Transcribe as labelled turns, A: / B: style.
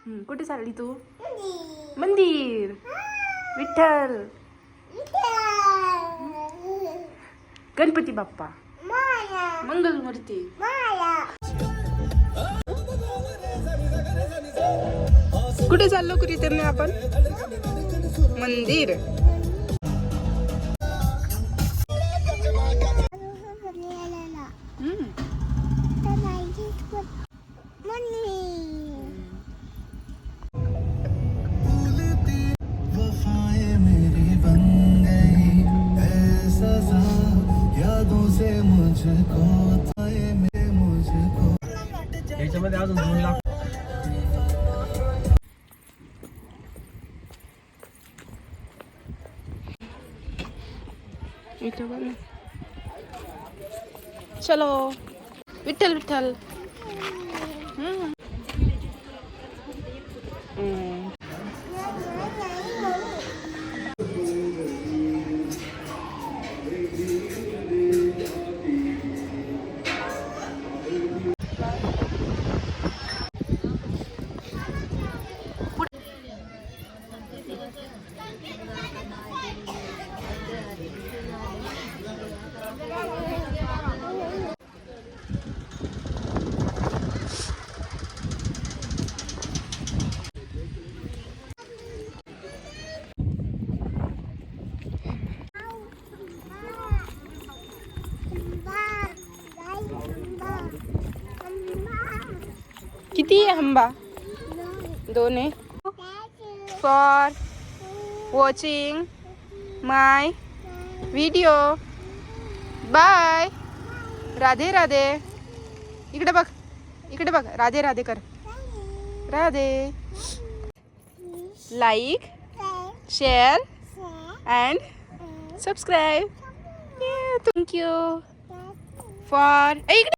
A: कुठे चालली तू? मंदिर. विठ्ठल. गणपती बाप्पा. मंगलमूर्ती. कुठे चाललो कुठे आपण? मंदिर.
B: याच्यामध्ये अजून 2 लाख.
A: चलो विठ्ठल विठ्ठल. किती आहे आंबा? 2 आहे. For watching my video. Bye. Radhe Radhe. इकडे बघ, इकडे बघ. राधे राधे कर. Radhe. Like, share and subscribe. Thank you for. इकडे